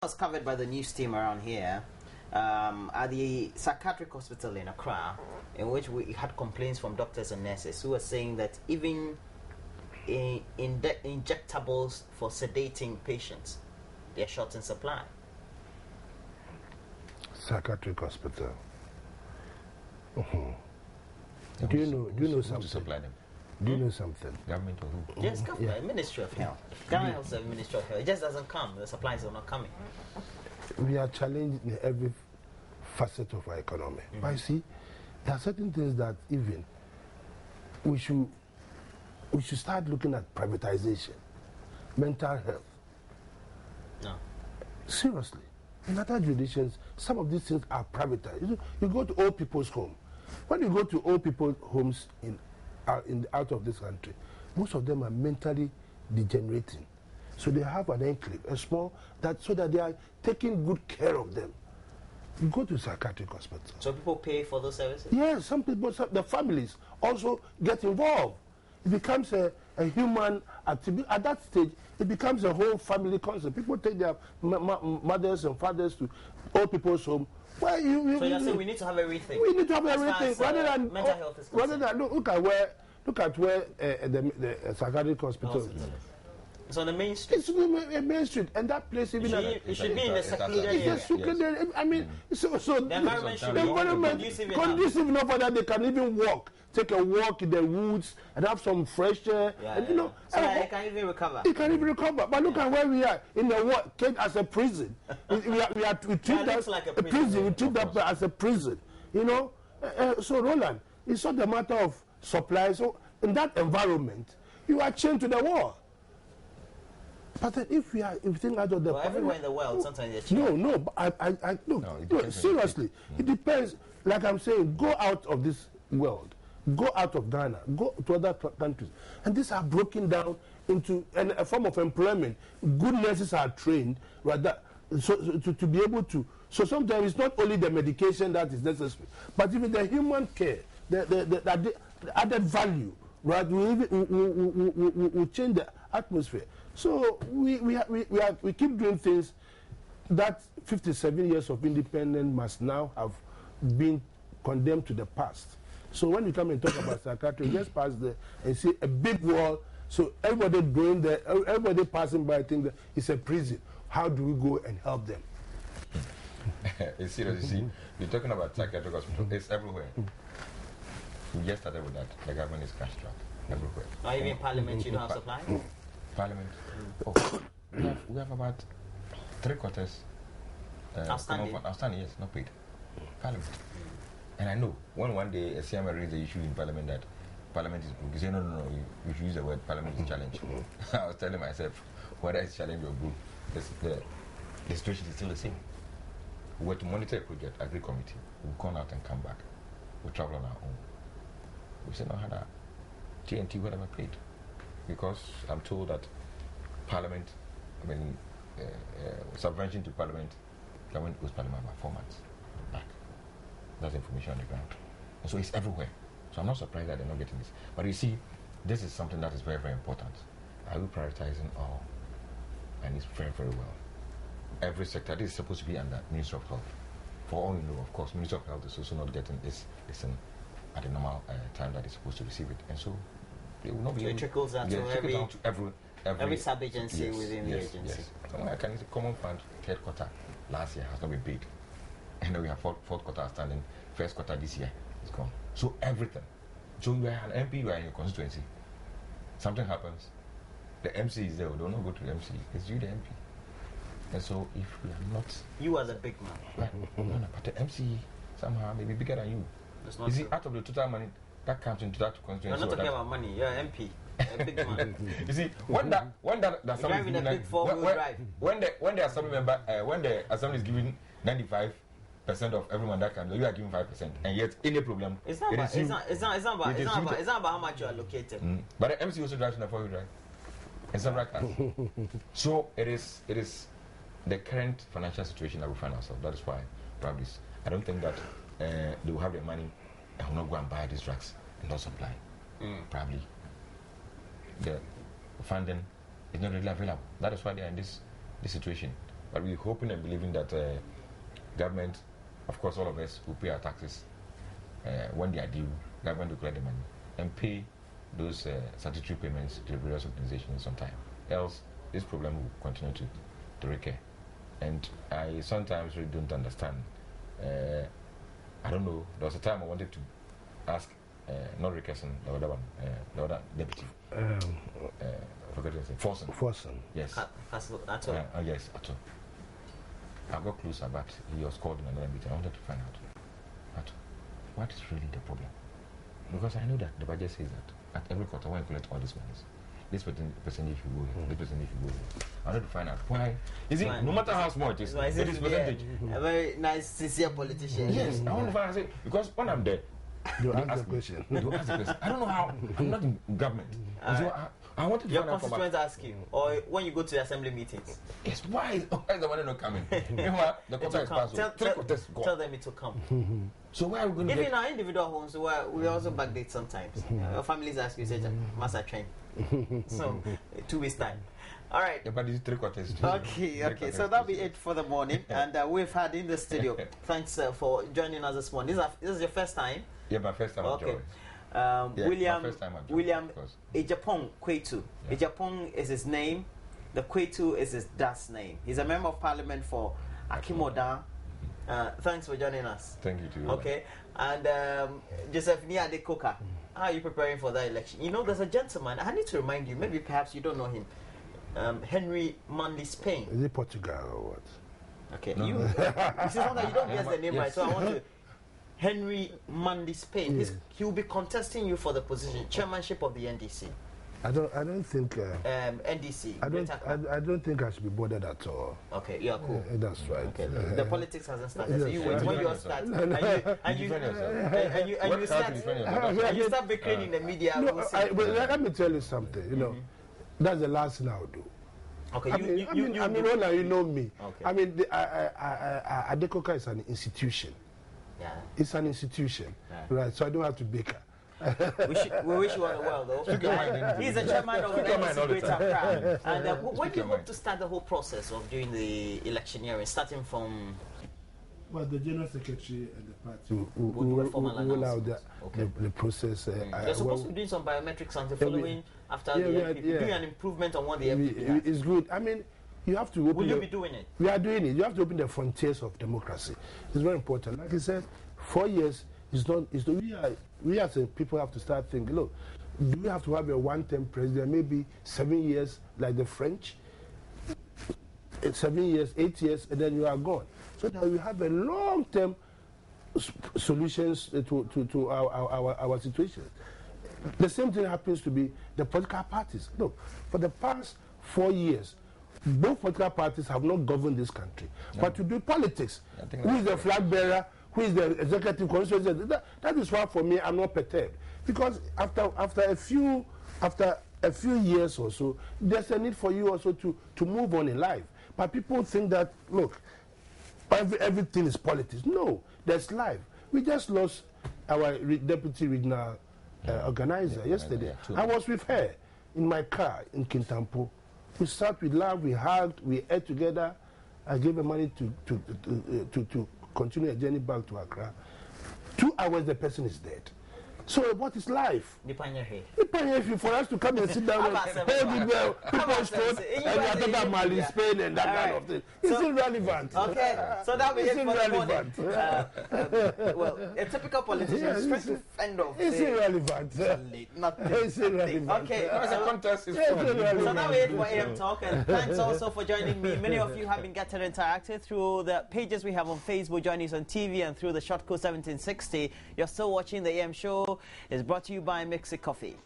Was covered by the news team around here at the psychiatric hospital in Accra, in which we had complaints from doctors and nurses who were saying that even injectables for sedating patients, they're short in supply. Psychiatric hospital. Do you know something? To supply them? Do you know something? Government or who? Yes, government, Ministry of Health. Government also have Ministry of Health. It just doesn't come. The supplies are not coming. We are challenged in every facet of our economy. But you see, there are certain things that even we should start looking at privatization, mental health. No. Seriously. In other jurisdictions, some of these things are privatized. You go to old people's home. When you go to old people's homes out of this country, most of them are mentally degenerating. So they have an enclave, a small, so that they are taking good care of them. You go to psychiatric hospital. So people pay for those services? Yes, some people, the families also get involved. It becomes a human activity. At that stage, it becomes a whole family concept. People take their mothers and fathers to old people's home. So you're saying we need to have everything? We need to have everything. Rather than mental health is concerned. Rather than look at where the psychiatric hospital is. It's on the main street. It's on the main street, and that place even. It should be in the secluded area. It's a secluded. I mean, so the environment should be conducive enough for that they can even walk, take a walk in the woods, and have some fresh air. And you know, so that it can even recover. It can even recover. But look at where we are in the world, as a prison. we treat that like a prison. We treat that as a prison. You know, so Roland, it's not a matter of supply. So in that environment, you are chained to the wall. But then if we think out of the everywhere in the world, sometimes they're chained. No, but look, seriously, it depends. Like I'm saying, go out of this world, go out of Ghana, go to other countries, and these are broken down into a form of employment. Good nurses are trained, rather, to be able to. So sometimes it's not only the medication that is necessary, but even the human care, the added value, right? We change the atmosphere. So we keep doing things that 57 years of independence must now have been condemned to the past. So when you come and talk about psychiatry, just pass there and see a big wall. So everybody going there, everybody passing by think that it's a prison. How do we go and help them? It's serious. You see, you're talking about psychiatric hospital. It's everywhere. We just started with that. The government is cash strapped everywhere. Not even Parliament, you don't have supply? Parliament. Oh, we have about 3/4 outstanding. Outstanding, yes, not paid. Parliament. And I know when one day a CMA raised the issue in Parliament that Parliament is broke, you say, no, you should use the word Parliament is challenged. I was telling myself, whether it's challenge or broke, the situation is still the same. We were to monitor a project, Agri Committee. We'll come out and come back. We'll travel on our own. We said, no, had a TNT, whatever paid. Because I'm told that Parliament, subvention to Parliament, government owes Parliament about 4 months back. That's information on the ground. And so it's everywhere. So I'm not surprised that they're not getting this. But you see, this is something that is very, very important. Are we prioritizing all? And it's very, very well. Every sector, this is supposed to be under Ministry of Health. For all you know, of course, Ministry of Health is also not getting this at the normal time that it's supposed to receive it. And so it will not be. So it trickles down to every sub-agency within the agency. Yes. Somewhere can it's a common fund, third quarter last year has not been paid. And then we have fourth quarter standing, first quarter this year is gone. So everything. So you are an MP, you are in your constituency. Something happens, the MC is there, we don't go to the MC, it's you the MP. And so if we are not... You are the big man. No, but the MC somehow may be bigger than you. You see, out of the total money that comes into that constituency... You're not talking about money, you're an MP. A big man. You see, when the assembly is giving 95% of everyone that can, you are giving 5%, and yet any problem. It's not about how much you are allocated. But the MC also drives in the 4-wheel drive, and several cars. So it is the current financial situation that we find ourselves. That is why probably I don't think that they will have the money and will not go and buy these drugs and not supply. Probably the funding is not really available. That is why they are in this situation. But we're hoping and believing that government, of course, all of us will pay our taxes when they are due. Government will collect the money and pay those statutory payments to the various organizations on time. Else, this problem will continue to recur. And I sometimes really don't understand. I don't know. There was a time I wanted to ask, not Rickerson, the other one, the other deputy. I forgot to say, Forson. Yes. Ato. Yes, Ato. I got closer, but he was called in another meeting. I wanted to find out, Ato, what is really the problem? Because I know that the budget says that at every quarter, when you collect all these monies, this percentage should go here, this percentage should go here. I want to find out why. Is it, no matter how small it is percentage. A very nice, sincere politician. Yes, I want to find out, because when I'm there, you ask the question. I don't know how, I'm not in government. So I want to your constituents ask you, or when you go to the assembly meetings. Yes, why is the money not coming? Meanwhile, the quota is passed. Tell them it will come. So why are we going to even in our individual homes, we also backdate sometimes. Your families ask you, say, Master train. So 2 weeks time. All right. Yeah, but it's 3 quarters. Okay. So that'll be it for the morning, and we've had in the studio. Thanks for joining us this morning. This is your first time. Yeah, my first time. Okay. William Ejapong Kwetu. Yeah. Ejapong is his name. The Kwetu is his dad's name. He's a member of parliament for Akimoda. Thanks for joining us. Thank you too. Okay. And Joseph Niadekoka. How are you preparing for that election? You know, there's a gentleman. I need to remind you. Maybe perhaps you don't know him. Henry Manley Spain. Is it Portugal or what? Okay. No. You see, sometimes you don't guess the name right. So I want to. Henry Manley Spain. Yes. He will be contesting you for the position, chairmanship of the NDC. I don't think. NDC. I don't think I should be bothered at all. Okay, yeah, cool. That's right. Okay, the politics hasn't started. So you wait when you start, and you start bickering in the media. No, but let me tell you something. You know, that's the last thing I would do. Okay, I mean, Rona, you know me. Okay. I mean, Adekoka is an institution. Yeah. It's an institution, right? So I don't have to bicker. We wish you all the well, though. He's the chairman of the NDC Greater Accra. And when do you hope to start the whole process of doing the electioneering, starting from? Well, the general secretary and the party will allow the process. They're supposed to be doing some biometrics and the following after the MPP, doing an improvement on what the MPP has. It's good. I mean, you have to open. Will you be doing it? We are doing it. You have to open the frontiers of democracy. It's very important. Like I said, 4 years is not. We as a people have to start thinking. Look, do we have to have a one-term president? Maybe 7 years, like the French. 7 years, 8 years, and then you are gone. So that we have a long-term solutions to our situation. The same thing happens to be the political parties. Look, for the past 4 years, both political parties have not governed this country. No. But to do politics, who is the flag bearer, who is the executive constituency, that is why for me I'm not perturbed. Because after a few years or so, there's a need for you also to move on in life. But people think that, look, everything is politics. No, there's life. We just lost our deputy regional organizer yesterday. I was with her in my car in Kintampo. We sat, we laughed, we hugged, we ate together. I gave her money to continue a journey back to Accra. 2 hours, the person is dead. So what is life? For us to come and sit down and hold people's throat and we are talking about Mali, Spain and that kind of thing. It's irrelevant. Okay, so that was it for the morning. Well, a typical politician is trying to fend off. It's irrelevant. It's irrelevant. Okay, the contest is so that was it for AM Talk, and thanks also for joining me. Many of you have been getting interactive through the pages we have on Facebook, joining us on TV, and through the short code 1760. You're still watching the AM show. Is brought to you by Mixi Coffee.